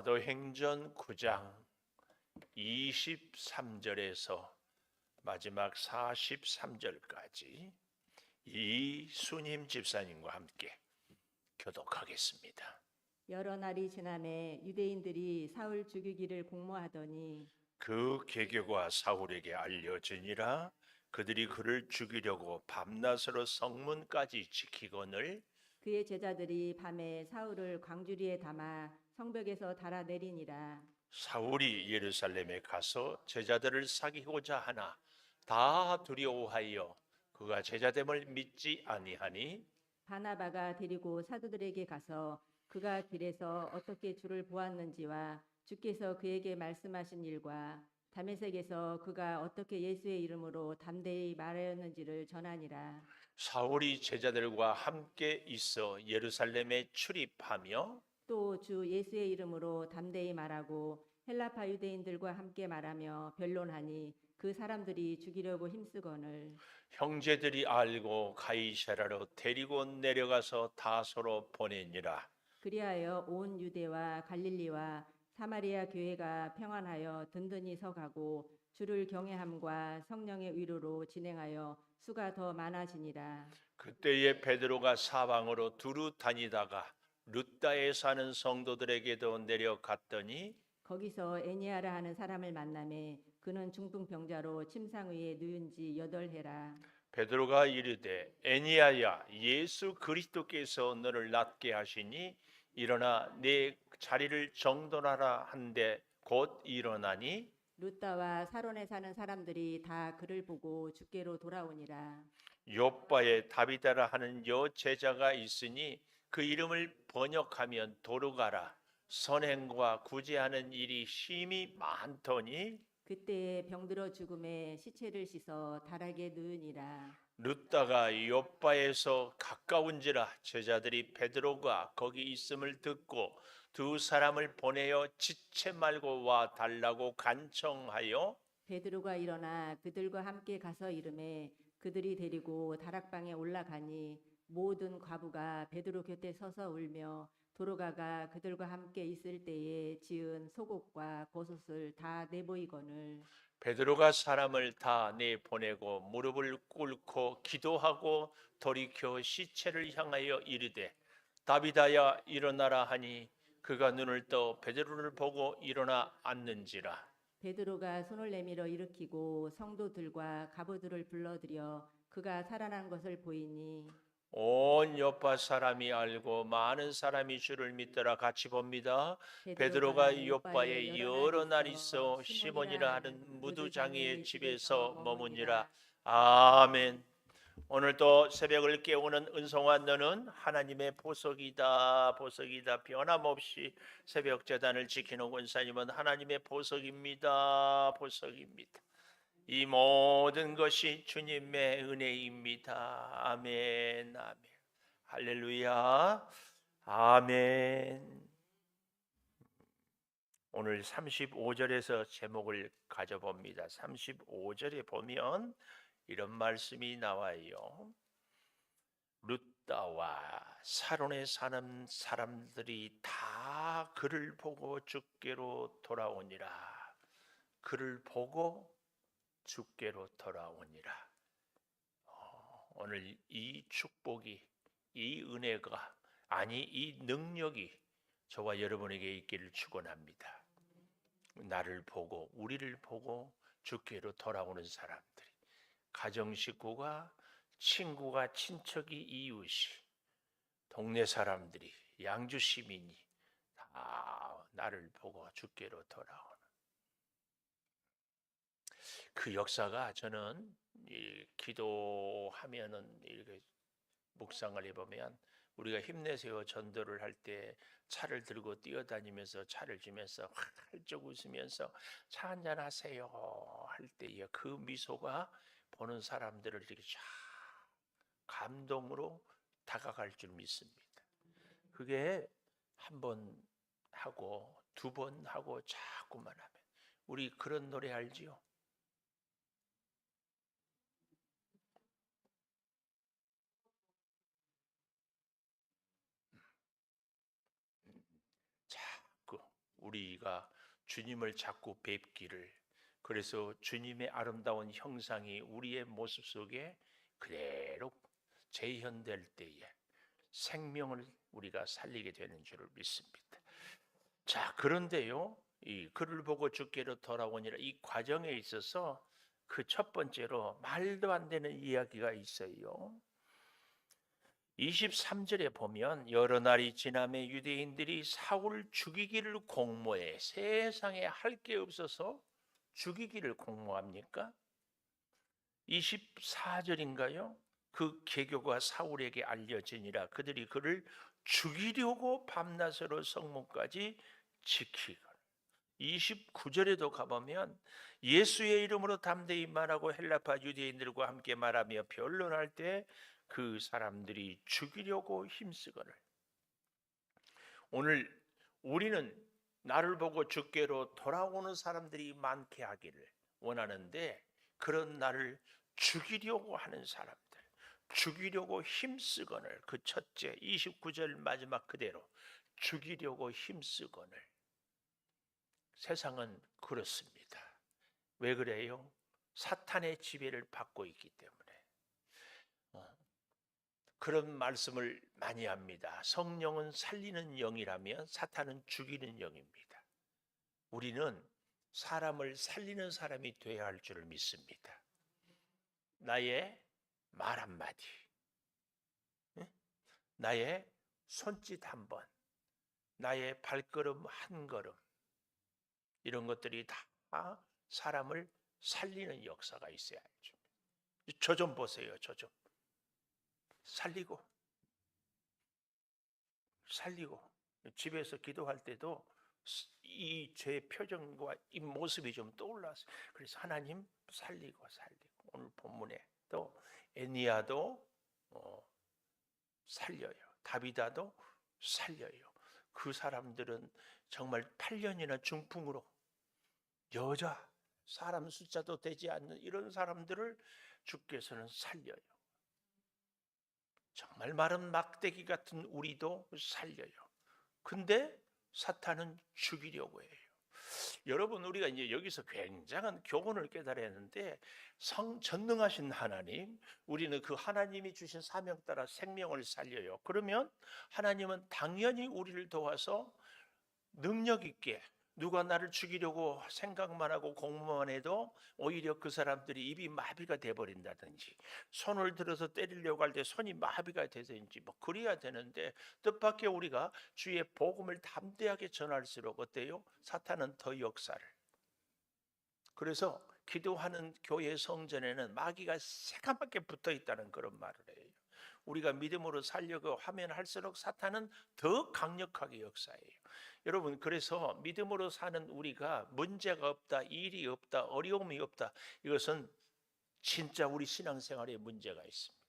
사도행전 9장 23절에서 마지막 43절까지 이순임 집사님과 함께 교독하겠습니다. 여러 날이 지나매 유대인들이 사울 죽이기를 공모하더니 그 계교가 사울에게 알려지니라. 그들이 그를 죽이려고 밤낮으로 성문까지 지키거늘 그의 제자들이 밤에 사울을 광주리에 담아 성벽에서 달아내리니라. 사울이 예루살렘에 가서 제자들을 사귀고자 하나 다 두려워하여 그가 제자됨을 믿지 아니하니 바나바가 데리고 사도들에게 가서 그가 길에서 어떻게 주를 보았는지와 주께서 그에게 말씀하신 일과 다메섹에서 그가 어떻게 예수의 이름으로 담대히 말하였는지를 전하니라. 사울이 제자들과 함께 있어 예루살렘에 출입하며 또 주 예수의 이름으로 담대히 말하고 헬라파 유대인들과 함께 말하며 변론하니 그 사람들이 죽이려고 힘쓰거늘 형제들이 알고 가이사라로 데리고 내려가서 다소로 보내니라. 그리하여 온 유대와 갈릴리와 사마리아 교회가 평안하여 든든히 서가고 주를 경외함과 성령의 위로로 진행하여 수가 더 많아지니라. 그때에 베드로가 사방으로 두루 다니다가 룻다에 사는 성도들에게도 내려갔더니 거기서 애니아라 하는 사람을 만나매 그는 중풍병자로 침상 위에 누운 지 8해라. 베드로가 이르되 애니야야 예수 그리스도께서 너를 낫게 하시니 일어나 내 자리를 정돈하라 한데 곧 일어나니 룻다와 사론에 사는 사람들이 다 그를 보고 주께로 돌아오니라. 요바에 다비다라 하는 여 제자가 있으니 그 이름을 번역하면 도르가라. 선행과 구제하는 일이 심히 많더니 그때에 병들어 죽음에 시체를 씻어 다락에 누우니라. 룻다가 요바에서 가까운지라 제자들이 베드로가 거기 있음을 듣고 두 사람을 보내어 지체 말고 와 달라고 간청하여 베드로가 일어나 그들과 함께 가서 이르매 그들이 데리고 다락방에 올라가니 모든 과부가 베드로 곁에 서서 울며 도로가가 그들과 함께 있을 때에 지은 속옷과 겉옷을 다 내보이거늘 베드로가 사람을 다 내보내고 무릎을 꿇고 기도하고 돌이켜 시체를 향하여 이르되 다비다야 일어나라 하니 그가 눈을 떠 베드로를 보고 일어나 앉는지라. 베드로가 손을 내밀어 일으키고 성도들과 가부들을 불러들여 그가 살아난 것을 보이니 온 요파 사람이 알고 많은 사람이 주를 믿더라. 같이 봅니다. 베드로가 베드로가 요바에 요바에 여러 날 있어 시몬이라 시몬이라 하는 하는 무두장이의 무두장이의 집에서 집에서 머무니라. 머무니라. 아멘. 오늘도 새벽을 깨우는 은송아 너는 하나님의 보석이다. 보석이다. 변함없이 새벽 제단을 지키는 권사님은 하나님의 보석입니다. 보석입니다. 이 모든 것이 주님의 은혜입니다. 아멘, 아멘. 할렐루야, 아멘. 오늘 35절에서 제목을 가져봅니다. 35절에 보면 이런 말씀이 나와요. 룻다와 사론에 사는 사람들이 다 그를 보고 주께로 돌아오니라. 그를 보고 주께로 돌아오니라. 오늘 이 축복이, 이 은혜가, 아니 이 능력이 저와 여러분에게 있기를 축원합니다. 나를 보고 우리를 보고 주께로 돌아오는 사람들이, 가정 식구가, 친구가, 친척이, 이웃이, 동네 사람들이, 양주 시민이 다 나를 보고 주께로 돌아오는 그 역사가 저는 기도하면은 이렇게 묵상을 해보면 우리가 힘내세요 전도를 할 때 차를 들고 뛰어다니면서 차를 주면서 활짝 웃으면서 차 한잔 하세요 할 때의 그 미소가 보는 사람들을 이렇게 쫙 감동으로 다가갈 줄 믿습니다. 그게 한 번 하고 두 번 하고 자꾸만 하면 우리 그런 노래 알지요? 자꾸 우리가 주님을 자꾸 뵙기를, 그래서 주님의 아름다운 형상이 우리의 모습 속에 그대로 재현될 때에 생명을 우리가 살리게 되는 줄을 믿습니다. 자, 그런데요, 이 그를 보고 주께로 돌아오니라, 이 과정에 있어서 그 첫 번째로 말도 안 되는 이야기가 있어요. 23절에 보면 여러 날이 지나매 유대인들이 사울을 죽이기를 공모해. 세상에 할 게 없어서 죽이기를 공모합니까? 24절인가요? 그 계교가 사울에게 알려지니라. 그들이 그를 죽이려고 밤낮으로 성문까지 지키고. 29절에도 가보면 예수의 이름으로 담대히 말하고 헬라파 유대인들과 함께 말하며 변론할 때 그 사람들이 죽이려고 힘쓰거늘. 오늘 우리는 나를 보고 주께로 돌아오는 사람들이 많게 하기를 원하는데, 그런 나를 죽이려고 하는 사람들, 죽이려고 힘쓰거늘. 그 첫째 29절 마지막 그대로 죽이려고 힘쓰거늘. 세상은 그렇습니다. 왜 그래요? 사탄의 지배를 받고 있기 때문에. 그런 말씀을 많이 합니다. 성령은 살리는 영이라면 사탄은 죽이는 영입니다. 우리는 사람을 살리는 사람이 되어야 할 줄을 믿습니다. 나의 말 한마디, 나의 손짓 한 번, 나의 발걸음 한 걸음, 이런 것들이 다 사람을 살리는 역사가 있어야 하죠. 저 좀 보세요. 저 좀 살리고 집에서 기도할 때도 이 제 표정과 이 모습이 좀 떠올랐어요. 그래서 하나님 살리고 오늘 본문에 또 애니야도 살려요. 다비다도 살려요. 그 사람들은 정말 8년이나 중풍으로 여자 사람 숫자도 되지 않는 이런 사람들을 주께서는 살려요. 정말 마른 막대기 같은 우리도 살려요. 근데 사탄은 죽이려고 해요. 여러분, 우리가 이제 여기서 굉장한 교훈을 깨달아야 하는데, 전능하신 하나님, 우리는 그 하나님이 주신 사명 따라 생명을 살려요. 그러면 하나님은 당연히 우리를 도와서 능력 있게, 누가 나를 죽이려고 생각만 하고 공모만 해도 오히려 그 사람들이 입이 마비가 돼버린다든지, 손을 들어서 때리려고 할 때 손이 마비가 되든지 뭐 그래야 되는데, 뜻밖의 우리가 주의 복음을 담대하게 전할수록 어때요? 사탄은 더 역사를. 그래서 기도하는 교회 성전에는 마귀가 새까맣게 붙어 있다는 그런 말을 해요. 우리가 믿음으로 살려고 하면 할수록 사탄은 더 강력하게 역사해요. 여러분, 그래서 믿음으로 사는 우리가 문제가 없다, 일이 없다, 어려움이 없다, 이것은 진짜 우리 신앙생활에 문제가 있습니다.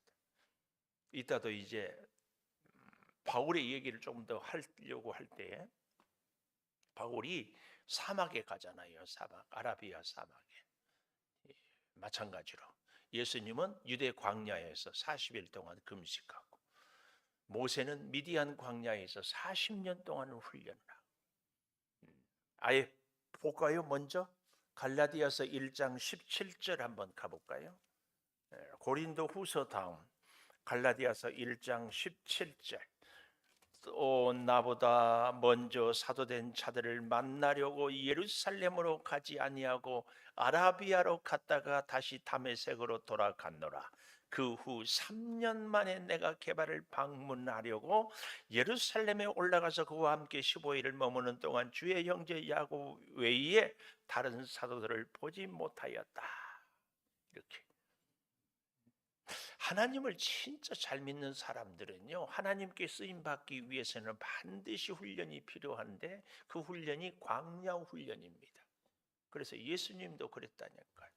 이따도 이제 바울의 얘기를 조금 더 하려고 할 때, 바울이 사막에 가잖아요. 아라비아 사막에. 마찬가지로 예수님은 유대 광야에서 40일 동안 금식하고, 모세는 미디안 광야에서 40년 동안을 훈련을 하고. 아예 볼까요? 먼저 갈라디아서 1장 17절 한번 가볼까요? 고린도 후서 다음 갈라디아서 1장 17절. 또 나보다 먼저 사도된 자들을 만나려고 예루살렘으로 가지 아니하고 아라비아로 갔다가 다시 다메섹으로 돌아갔노라. 그 후 3년 만에 내가 게바를 방문하려고 예루살렘에 올라가서 그와 함께 15일을 머무는 동안 주의 형제 야곱 외에 다른 사도들을 보지 못하였다. 이렇게. 하나님을 진짜 잘 믿는 사람들은요, 하나님께 쓰임 받기 위해서는 반드시 훈련이 필요한데, 그 훈련이 광야 훈련입니다. 그래서 예수님도 그랬다니까요.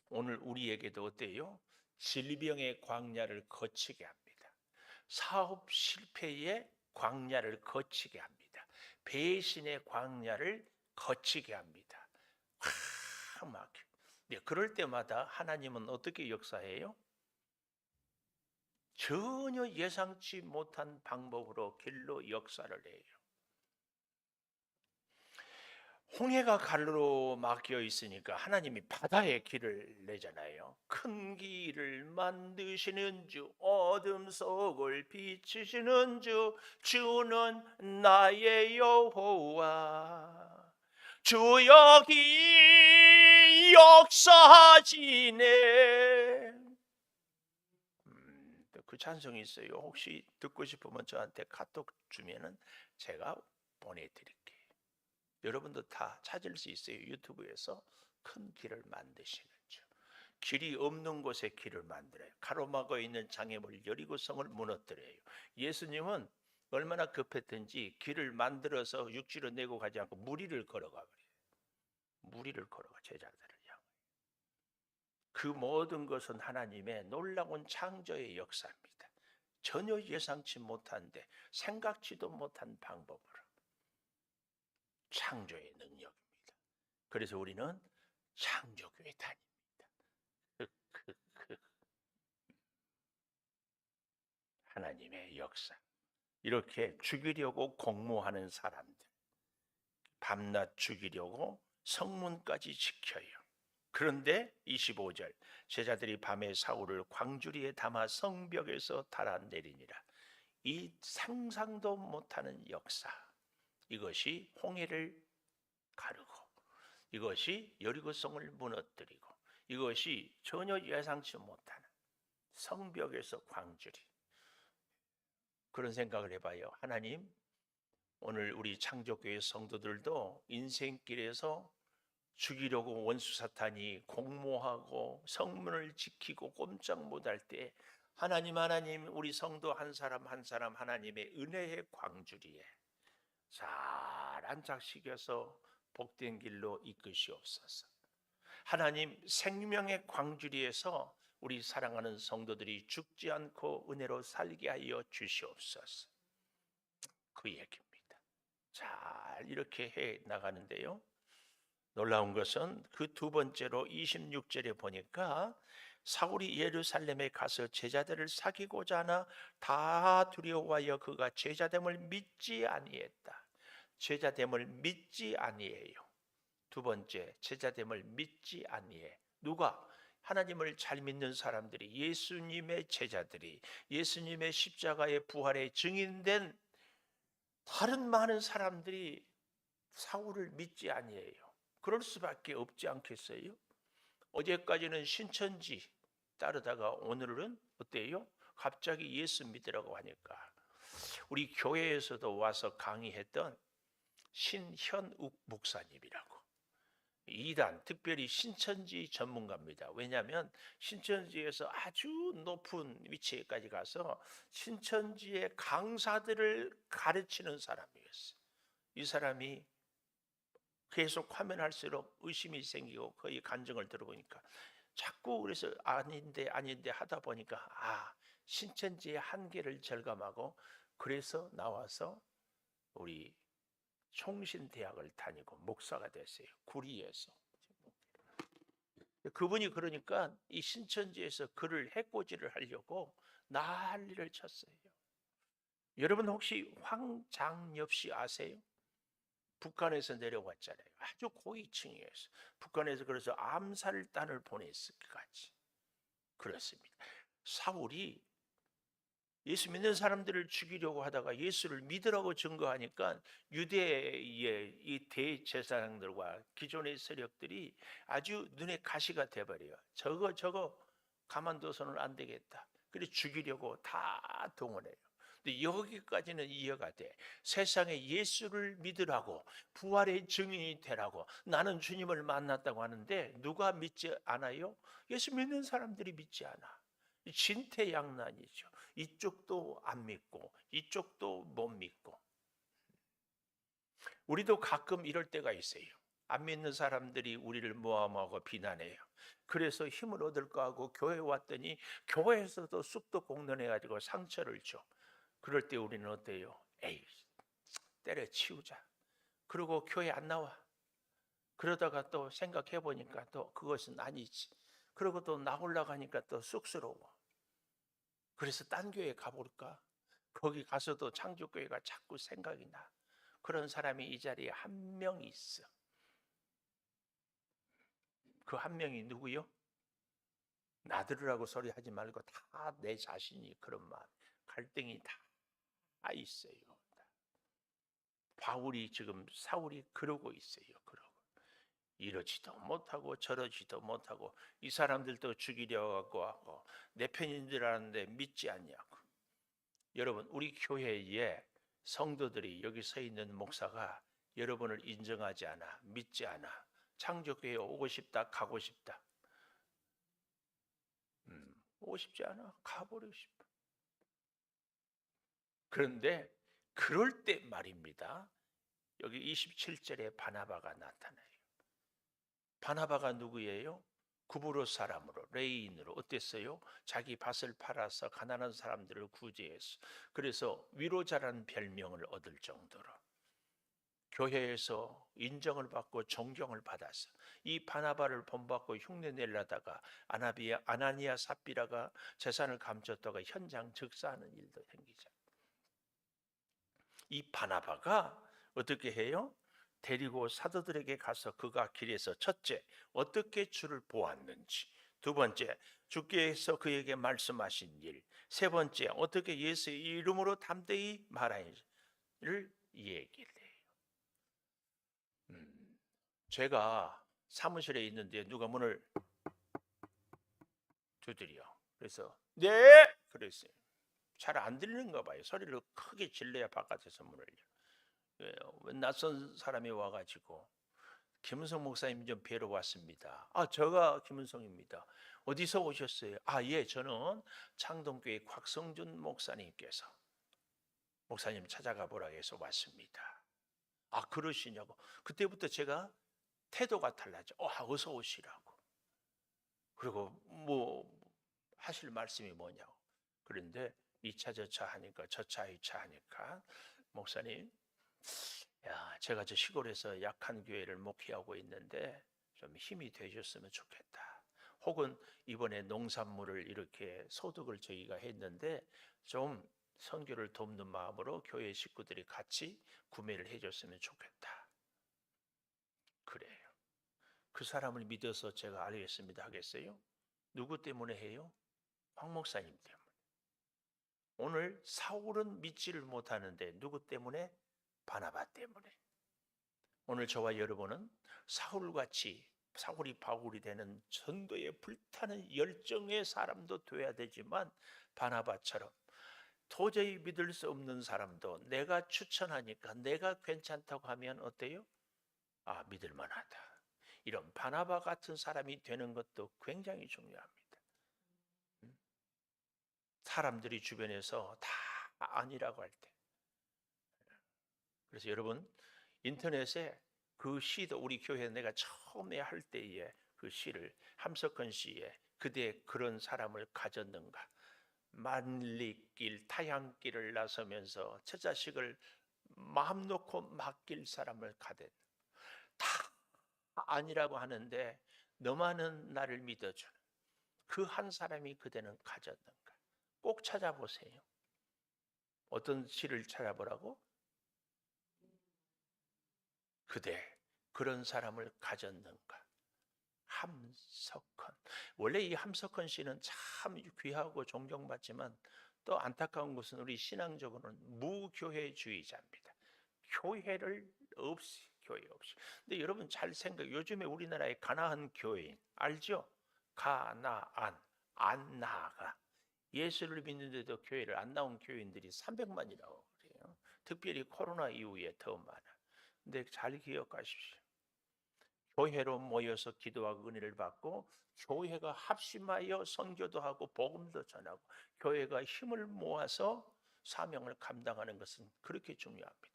오늘 우리에게도 어때요? 질병의 광야를 거치게 합니다. 사업 실패의 광야를 거치게 합니다. 배신의 광야를 거치게 합니다. 막 그럴 때마다 하나님은 어떻게 역사해요? 전혀 예상치 못한 방법으로 길로 역사를 해요. 홍해가 갈로 막혀 있으니까 하나님이 바다에 길을 내잖아요. 큰 길을 만드시는 주, 어둠 속을 비추시는 주, 주는 나의 여호와. 주 여기 역사하시네. 그 찬송이 있어요. 혹시 듣고 싶으면 저한테 카톡 주면은 제가 보내드릴게요. 여러분도 다 찾을 수 있어요. 유튜브에서 큰 길을 만드시는 주. 길이 없는 곳에 길을 만들어요. 가로막아 있는 장애물 여리고성을 무너뜨려요. 예수님은 얼마나 급했든지 길을 만들어서 육지로 내고 가지 않고 무리를 걸어가 버려요. 무리를 걸어가 제자들을 향해. 그 모든 것은 하나님의 놀라운 창조의 역사입니다. 전혀 예상치 못한데 생각지도 못한 방법으로 창조의 능력입니다. 그래서 우리는 창조교회 다닙니다. 하나님의 역사. 이렇게 죽이려고 공모하는 사람들, 밤낮 죽이려고 성문까지 지켜요. 그런데 25절 제자들이 밤에 사울을 광주리에 담아 성벽에서 달아내리니라. 이 상상도 못하는 역사, 이것이 홍해를 가르고 이것이 여리고성을 무너뜨리고 이것이 전혀 예상치 못하는 성벽에서 광주리. 그런 생각을 해봐요. 하나님, 오늘 우리 창조교회 성도들도 인생길에서 죽이려고 원수 사탄이 공모하고 성문을 지키고 꼼짝 못할 때 하나님 우리 성도 한 사람 한 사람 하나님의 은혜의 광주리에 잘 안착시켜서 복된 길로 이끄시옵소서. 하나님 생명의 광주리에서 우리 사랑하는 성도들이 죽지 않고 은혜로 살게 하여 주시옵소서. 그 얘기입니다. 잘 이렇게 해 나가는데요. 놀라운 것은 그 두 번째로 26절에 보니까 사울이 예루살렘에 가서 제자들을 사귀고자 하나 다 두려워하여 그가 제자됨을 믿지 아니했다. 제자됨을 믿지 아니해요. 두 번째, 제자됨을 믿지 아니해. 누가? 하나님을 잘 믿는 사람들이, 예수님의 제자들이, 예수님의 십자가의 부활의 증인된 다른 많은 사람들이 사울을 믿지 아니해요. 그럴 수밖에 없지 않겠어요? 어제까지는 신천지 따르다가 오늘은 어때요? 갑자기 예수 믿으라고 하니까 우리 교회에서도 와서 강의했던 신현욱 목사님이라고, 이단 특별히 신천지 전문가입니다. 왜냐하면 신천지에서 아주 높은 위치에까지 가서 신천지의 강사들을 가르치는 사람이었어요. 이 사람이 계속 하면 할수록 의심이 생기고 거의 간증을 들어보니까 자꾸 그래서 아닌데 하다 보니까 신천지의 한계를 절감하고 그래서 나와서 우리 총신대학을 다니고 목사가 됐어요. 구리에서. 그분이 그러니까 이 신천지에서 그를 해코지를 하려고 난리를 쳤어요. 여러분 혹시 황장엽 씨 아세요? 북한에서 내려왔잖아요. 아주 고위층이었어요. 북한에서 그래서 암살단을 보냈을까지. 그렇습니다. 사울이 예수 믿는 사람들을 죽이려고 하다가 예수를 믿으라고 증거하니까 유대의 이 대제사장들과 기존의 세력들이 아주 눈에 가시가 돼버려요. 저거 가만둬서는 안 되겠다. 그래서 죽이려고 다 동원해요. 근데 여기까지는 이해가 돼. 세상에 예수를 믿으라고, 부활의 증인이 되라고, 나는 주님을 만났다고 하는데 누가 믿지 않아요? 예수 믿는 사람들이 믿지 않아. 진퇴양난이죠. 이쪽도 안 믿고 이쪽도 못 믿고. 우리도 가끔 이럴 때가 있어요. 안 믿는 사람들이 우리를 모함하고 비난해요. 그래서 힘을 얻을까 하고 교회 왔더니 교회에서도 쑥도 공론해가지고 상처를 줘. 그럴 때 우리는 어때요? 에이, 때려치우자. 그리고 교회 안 나와. 그러다가 또 생각해 보니까 또 그것은 아니지. 그리고 또 나오려고 하니까 또 쑥스러워. 그래서 딴 교회 가볼까? 거기 가서도 창조교회가 자꾸 생각이 나. 그런 사람이 이 자리에 한 명 있어. 그 한 명이 누구요? 나들으라고 소리 하지 말고 다 내 자신이 그런 마음, 갈등이 다 있어요. 바울이 지금 사울이 그러고 있어요. 그러고 이러지도 못하고 저러지도 못하고 이 사람들도 죽이려고 하고 내 편인 줄 아는데 믿지 않냐고. 여러분, 우리 교회에 성도들이 여기 서 있는 목사가 여러분을 인정하지 않아, 믿지 않아, 창조교회 오고 싶다, 가고 싶다. 오고 싶지 않아, 가버리고 싶어. 그런데 그럴 때 말입니다. 여기 27절에 바나바가 나타나요. 바나바가 누구예요? 구브로 사람으로, 레인으로 어땠어요? 자기 밭을 팔아서 가난한 사람들을 구제했어. 그래서 위로자라는 별명을 얻을 정도로 교회에서 인정을 받고 존경을 받았어. 이 바나바를 본받고 흉내 내려다가 아나니아 삽비라가 재산을 감췄다가 현장 즉사하는 일도 생기죠. 이 바나바가 어떻게 해요? 데리고 사도들에게 가서 그가 길에서 첫째 어떻게 주를 보았는지, 두 번째 주께서 그에게 말씀하신 일, 세 번째 어떻게 예수의 이름으로 담대히 말하는지를 얘기를 해요. 제가 사무실에 있는데 누가 문을 두드려. 그래서 네 그랬어요. 잘 안 들리는가 봐요. 소리를 크게 질러야 바깥에서 문을 열어요. 낯선 사람이 와가지고 김은성 목사님 좀 뵈러 왔습니다. 아, 제가 김은성입니다. 어디서 오셨어요? 아, 예, 저는 창동교회 곽성준 목사님께서 목사님 찾아가 보라 해서 왔습니다. 아, 그러시냐고. 그때부터 제가 태도가 달라져. 어서 오시라고. 그리고 뭐 하실 말씀이 뭐냐고. 그런데 2차 저차 하니까 저차 2차 하니까 목사님, 야, 제가 저 시골에서 약한 교회를 목회하고 있는데 좀 힘이 되셨으면 좋겠다. 혹은 이번에 농산물을 이렇게 소득을 저희가 했는데 좀 선교를 돕는 마음으로 교회 식구들이 같이 구매를 해줬으면 좋겠다. 그래요. 그 사람을 믿어서 제가 알겠습니다 하겠어요? 누구 때문에 해요? 황 목사님 때문에. 오늘 사울은 믿지를 못하는데 누구 때문에? 바나바 때문에. 오늘 저와 여러분은 사울같이 사울이 바울이 되는 전도에 불타는 열정의 사람도 돼야 되지만 바나바처럼 도저히 믿을 수 없는 사람도 내가 추천하니까 내가 괜찮다고 하면 어때요? 아, 믿을 만하다. 이런 바나바 같은 사람이 되는 것도 굉장히 중요합니다. 사람들이 주변에서 다 아니라고 할 때. 그래서 여러분 인터넷에 그 시도 우리 교회 내가 처음에 할 때에 그 시를 함석헌 씨의 그대 그런 사람을 가졌는가, 만리길 타향길을 나서면서 처자식을 마음 놓고 맡길 사람을 가든 다 아니라고 하는데 너만은 나를 믿어주는 그 한 사람이 그대는 가졌는가. 꼭 찾아보세요. 어떤 시를 찾아보라고? 그대 그런 사람을 가졌는가. 함석헌. 원래 이 함석헌 씨는 참 귀하고 존경받지만 또 안타까운 것은 우리 신앙적으로는 무교회주의자입니다. 교회를 없이 교회 없이. 근데 여러분 잘 생각. 요즘에 우리나라의 가나안 교회인 알죠? 가나안 안 나아가. 예수를 믿는데도 교회를 안 나온 교인들이 300만이라고 그래요. 특별히 코로나 이후에 더 많아. 근데 잘 기억하십시오. 교회로 모여서 기도하고 은혜를 받고 교회가 합심하여 선교도 하고 복음도 전하고 교회가 힘을 모아서 사명을 감당하는 것은 그렇게 중요합니다.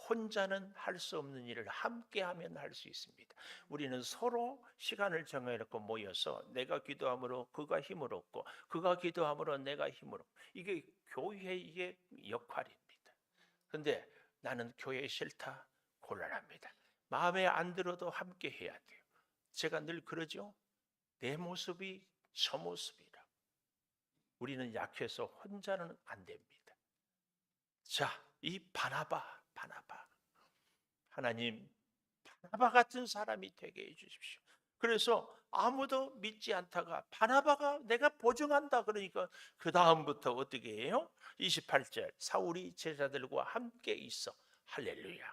혼자는 할 수 없는 일을 함께하면 할 수 있습니다. 우리는 서로 시간을 정해놓고 모여서 내가 기도함으로 그가 힘을 얻고 그가 기도함으로 내가 힘을 얻고 이게 교회의 역할입니다. 그런데 나는 교회 싫다 곤란합니다. 마음에 안 들어도 함께 해야 돼요. 제가 늘 그러죠. 내 모습이 저 모습이라. 우리는 약해서 혼자는 안 됩니다. 자, 이 바나바. 하나님, 바나바 같은 사람이 되게 해주십시오. 그래서 아무도 믿지 않다가 바나바가 내가 보증한다 그러니까 그 다음부터 어떻게 해요? 28절 사울이 제자들과 함께 있어 할렐루야.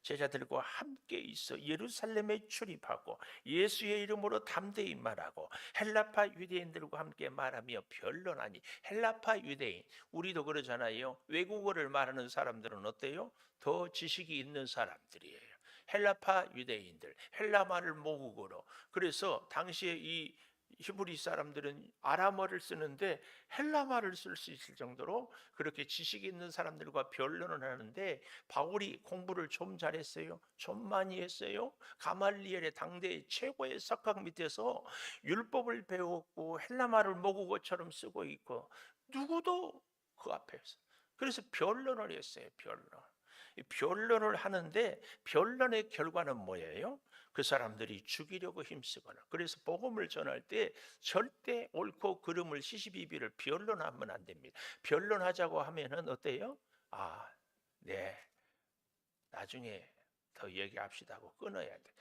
제자들과 함께 있어 예루살렘에 출입하고 예수의 이름으로 담대히 말하고 헬라파 유대인들과 함께 말하며 변론하니. 헬라파 유대인, 우리도 그러잖아요. 외국어를 말하는 사람들은 어때요? 더 지식이 있는 사람들이에요. 헬라파 유대인들, 헬라말을 모국어로. 그래서 당시에 이 히브리 사람들은 아람어를 쓰는데 헬라말을 쓸 수 있을 정도로 그렇게 지식 있는 사람들과 변론을 하는데, 바울이 공부를 좀 잘했어요? 좀 많이 했어요? 가말리엘의 당대 최고의 석학 밑에서 율법을 배웠고 헬라말을 모국어처럼 쓰고 있고 누구도 그 앞에서. 그래서 변론을 했어요. 변론을 하는데 변론의 결과는 뭐예요? 그 사람들이 죽이려고 힘쓰거나. 그래서 복음을 전할 때 절대 옳고 그름을 시시비비를 변론하면 안 됩니다. 변론하자고 하면은 어때요? 아, 네, 나중에 더 얘기합시다 하고 끊어야 돼.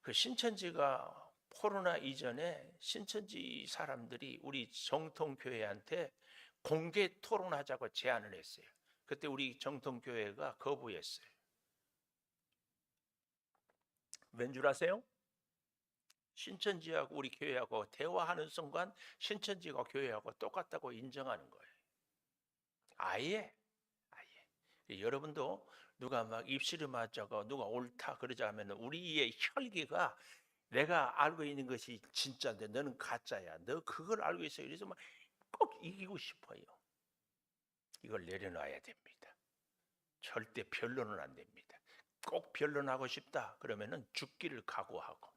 그 신천지가 코로나 이전에 신천지 사람들이 우리 정통교회한테 공개 토론하자고 제안을 했어요. 그때 우리 정통교회가 거부했어요. 왠 줄 아세요? 신천지하고 우리 교회하고 대화하는 순간 신천지가 교회하고 똑같다고 인정하는 거예요. 아예. 여러분도 누가 막 입씨름하자고 누가 옳다 그러자 하면 우리의 혈기가 내가 알고 있는 것이 진짜인데 너는 가짜야. 너 그걸 알고 있어. 그래서 막 꼭 이기고 싶어요. 이걸 내려놔야 됩니다. 절대 변론은 안 됩니다. 꼭 변론하고 싶다 그러면은 죽기를 각오하고.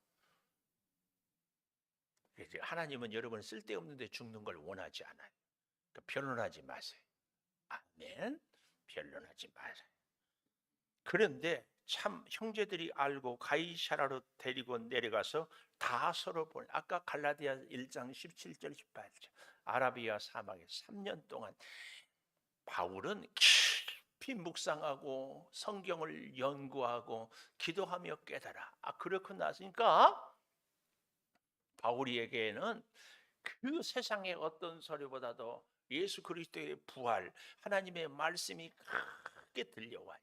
하나님은 여러분 쓸데없는데 죽는 걸 원하지 않아요. 그러니까 변론하지 마세요. 아멘. 변론하지 마세요. 그런데 참 형제들이 알고 가이사라로 데리고 내려가서 다 서로 볼. 아까 갈라디아 1장 17절 18절 아라비아 사막에 3년 동안 바울은 깊이 묵상하고 성경을 연구하고 기도하며 깨달아. 그렇고 나서니까 바울이에게는 그 세상의 어떤 소리보다도 예수 그리스도의 부활, 하나님의 말씀이 크게 들려와요.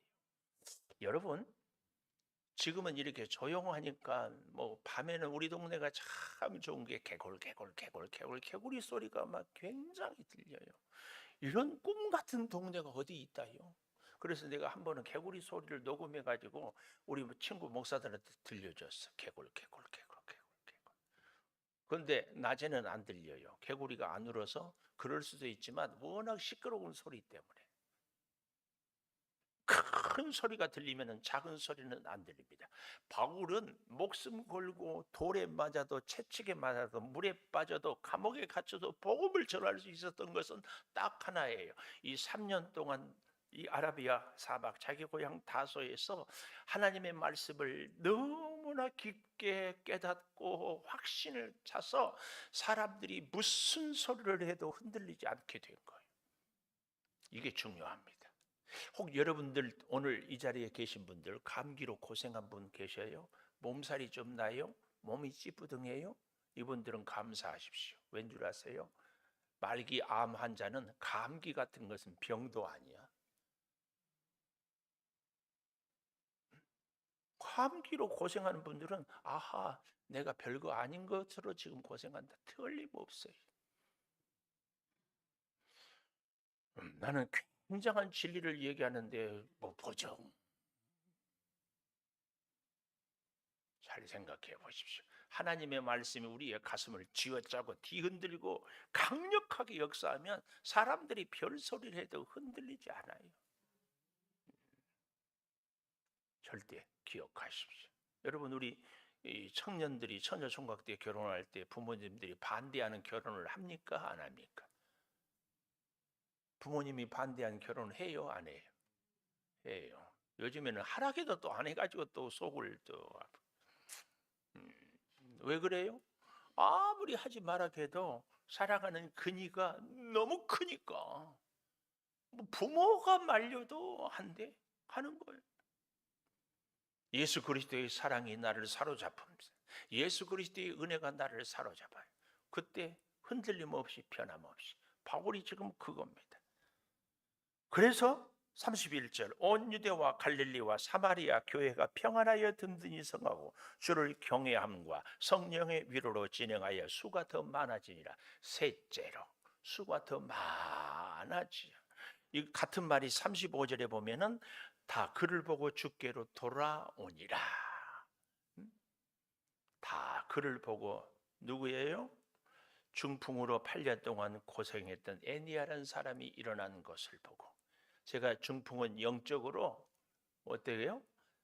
여러분, 지금은 이렇게 조용하니까 뭐 밤에는 우리 동네가 참 좋은 게 개구리 소리가 막 굉장히 들려요. 이런 꿈 같은 동네가 어디 있다요? 그래서 내가 한 번은 개구리 소리를 녹음해 가지고 우리 친구 목사들한테 들려줬어. 개굴. 그런데 낮에는 안 들려요. 개구리가 안 울어서 그럴 수도 있지만 워낙 시끄러운 소리 때문에. 큰 소리가 들리면 작은 소리는 안 들립니다. 바울은 목숨 걸고 돌에 맞아도 채찍에 맞아도 물에 빠져도 감옥에 갇혀도 복음을 전할 수 있었던 것은 딱 하나예요. 이 3년 동안 이 아라비아 사막 자기 고향 다소에서 하나님의 말씀을 너무나 깊게 깨닫고 확신을 차서 사람들이 무슨 소리를 해도 흔들리지 않게 된 거예요. 이게 중요합니다. 혹 여러분들 오늘 이 자리에 계신 분들 감기로 고생한 분 계셔요? 몸살이 좀 나요? 몸이 찌뿌둥해요? 이분들은 감사하십시오. 왠 줄 아세요? 말기 암 환자는 감기 같은 것은 병도 아니야. 감기로 고생하는 분들은 아하, 내가 별거 아닌 것으로 지금 고생한다. 틀림없어요. 나는 굉장한 진리를 얘기하는데 뭐 보정. 잘 생각해 보십시오. 하나님의 말씀이 우리의 가슴을 쥐어짜고 뒤흔들고 강력하게 역사하면 사람들이 별소리를 해도 흔들리지 않아요. 절대 기억하십시오. 여러분, 우리 이 청년들이 처녀총각 때 결혼할 때 부모님들이 반대하는 결혼을 합니까? 안 합니까? 부모님이 반대하는 결혼을 해요? 안 해요? 해요. 요즘에는 하라해도 또 안 해가지고 또 속을 또 왜 그래요? 아무리 하지 말아 해도 사랑하는 근이가 너무 크니까 뭐 부모가 말려도 한대 하는 거예요. 예수 그리스도의 사랑이 나를 사로잡습니다. 예수 그리스도의 은혜가 나를 사로잡아요. 그때 흔들림 없이 변함없이. 바울이 지금 그겁니다. 그래서 31절 온 유대와 갈릴리와 사마리아 교회가 평안하여 든든히 성하고 주를 경외함과 성령의 위로로 진행하여 수가 더 많아지니라. 셋째로 수가 더 많아지요. 이 같은 말이 35절에 보면은 다 그를 보고 주께로 돌아오니라. 다 그를 보고 누구예요? 중풍으로 8년 동안 고생했던 애니아라는 사람이 일어난 것을 보고, 제가 중풍은 영적으로 어때요?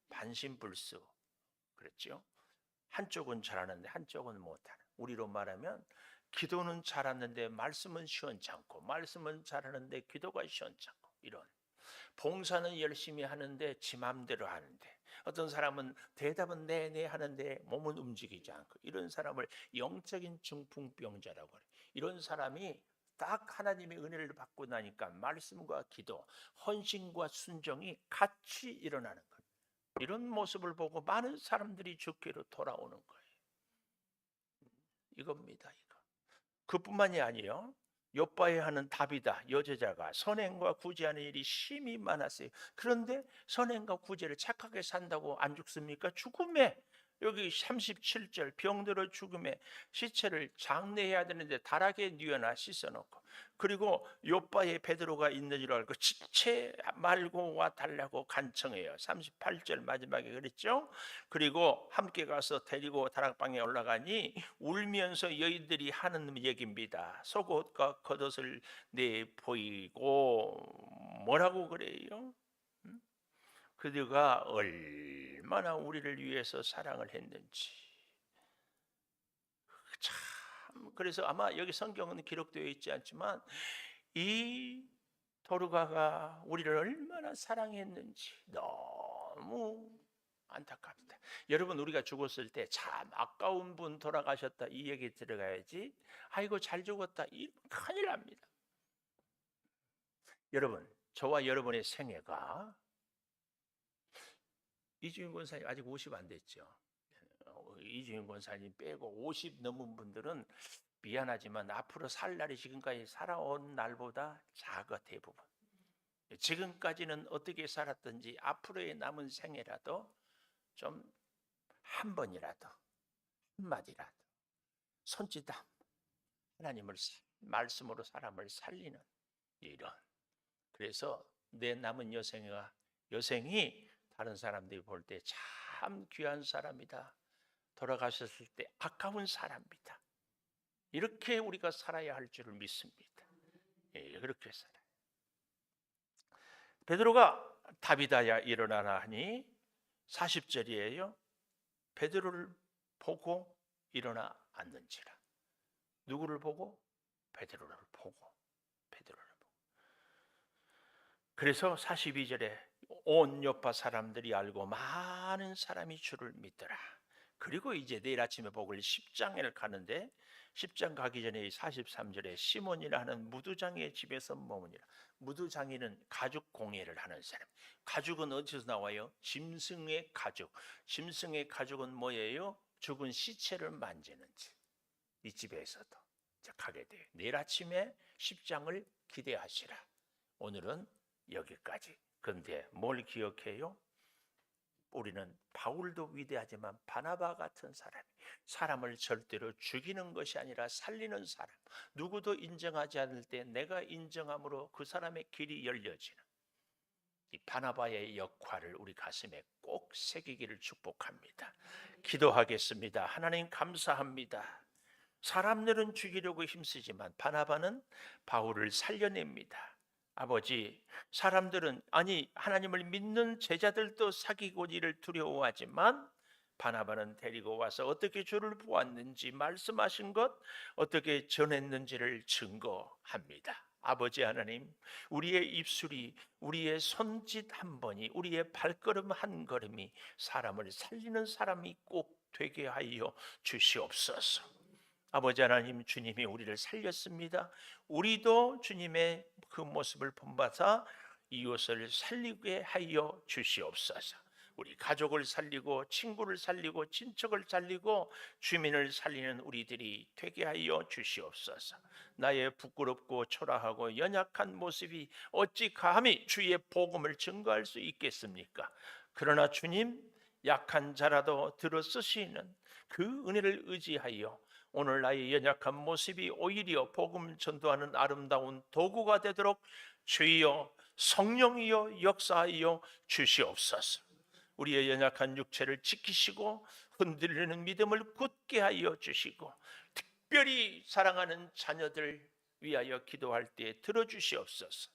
반신불수 그랬죠. 한쪽은 잘하는데 한쪽은 못하는. 우리로 말하면 기도는 잘하는데 말씀은 시원찮고, 말씀은 잘하는데 기도가 시원찮고, 이런. 봉사는 열심히 하는데 지 맘대로 하는데, 어떤 사람은 대답은 네네 하는데 몸은 움직이지 않고, 이런 사람을 영적인 중풍병자라고 그래요. 이런 사람이 딱 하나님의 은혜를 받고 나니까 말씀과 기도, 헌신과 순종이 같이 일어나는 거예요. 이런 모습을 보고 많은 사람들이 주께로 돌아오는 거예요. 이겁니다. 이거. 그뿐만이 아니에요. 욥바에 하는 다비다 여제자가 선행과 구제하는 일이 심히 많았어요. 그런데 선행과 구제를 착하게 산다고 안 죽습니까? 죽음에, 여기 37절 병들어 죽음에 시체를 장례해야 되는데 다락에 뉘어나 씻어놓고, 그리고 욥바에 베드로가 있는 줄 알고 지체 말고 와 달라고 간청해요. 38절 마지막에 그랬죠. 그리고 함께 가서 데리고 다락방에 올라가니 울면서 여인들이 하는 얘기입니다. 속옷과 겉옷을 내 보이고 뭐라고 그래요? 그들가 얼마나 우리를 위해서 사랑을 했는지. 참, 그래서 아마 여기 성경은 기록되어 있지 않지만 이 도르가가 우리를 얼마나 사랑했는지 너무 안타깝다. 여러분, 우리가 죽었을 때 참 아까운 분 돌아가셨다 이 얘기 들어가야지, 아이고 잘 죽었다 이 큰일 납니다. 여러분, 저와 여러분의 생애가, 이주인 권사님 아직 50 안 됐죠. 이주인 권사님 빼고 50 넘은 분들은 미안하지만 앞으로 살 날이 지금까지 살아온 날보다 작아. 대부분 지금까지는 어떻게 살았든지 앞으로의 남은 생애라도 좀 한 번이라도 한마디라도 손짓함, 하나님을 말씀으로 사람을 살리는 이런. 그래서 내 남은 여생이 다른 사람들이 볼 때 참 귀한 사람이다, 돌아가셨을 때 아까운 사람이다, 이렇게 우리가 살아야 할 줄을 믿습니다. 예, 그렇게 살아요. 베드로가 다비다야 일어나라 하니 40절이에요. 베드로를 보고 일어나 앉는지라. 누구를 보고? 베드로를 보고. 그래서 42절에 온 요파 사람들이 알고 많은 사람이 주를 믿더라. 그리고 이제 내일 아침에 복을 10장을 가는데, 10장 가기 전에 43절에 시몬이라는 무두장의 집에서 머무니라. 무두장이는 가죽 공예를 하는 사람. 가죽은 어디서 나와요? 짐승의 가죽. 짐승의 가죽은 뭐예요? 죽은 시체를 만지는 집. 이 집에서도 가게 돼요. 내일 아침에 10장을 기대하시라. 오늘은 여기까지. 그런데 뭘 기억해요? 우리는 바울도 위대하지만 바나바 같은 사람을 절대로 죽이는 것이 아니라 살리는 사람, 누구도 인정하지 않을 때 내가 인정함으로 그 사람의 길이 열려지는 이 바나바의 역할을 우리 가슴에 꼭 새기기를 축복합니다. 기도하겠습니다. 하나님 감사합니다. 사람들은 죽이려고 힘쓰지만 바나바는 바울을 살려냅니다. 아버지, 사람들은, 아니 하나님을 믿는 제자들도 사귀고 이를 두려워하지만 바나바는 데리고 와서 어떻게 주를 보았는지, 말씀하신 것 어떻게 전했는지를 증거합니다. 아버지 하나님, 우리의 입술이, 우리의 손짓 한 번이, 우리의 발걸음 한 걸음이 사람을 살리는 사람이 꼭 되게 하여 주시옵소서. 아버지 하나님, 주님이 우리를 살렸습니다. 우리도 주님의 그 모습을 본받아 이웃을 살리게 하여 주시옵소서. 우리 가족을 살리고 친구를 살리고 친척을 살리고 주민을 살리는 우리들이 되게 하여 주시옵소서. 나의 부끄럽고 초라하고 연약한 모습이 어찌 감히 주의 복음을 증거할 수 있겠습니까? 그러나 주님, 약한 자라도 들어쓰시는 그 은혜를 의지하여 오늘 나의 연약한 모습이 오히려 복음 전도하는 아름다운 도구가 되도록 주여 성령이여 역사하여 주시옵소서. 우리의 연약한 육체를 지키시고 흔들리는 믿음을 굳게 하여 주시고 특별히 사랑하는 자녀들 위하여 기도할 때 들어주시옵소서.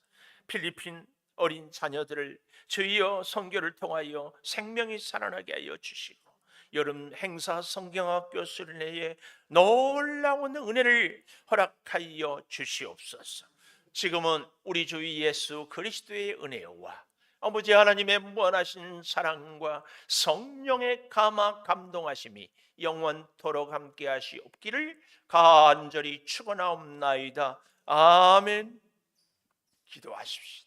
필리핀 어린 자녀들을 주여 선교를 통하여 생명이 살아나게 하여 주시고 여름 행사 성경학교 수련회에 놀라운 은혜를 허락하여 주시옵소서. 지금은 우리 주 예수 그리스도의 은혜와 아버지 하나님의 무한하신 사랑과 성령의 감화 감동하심이 영원토록 함께 하시옵기를 간절히 축원하옵나이다. 아멘. 기도하십시다.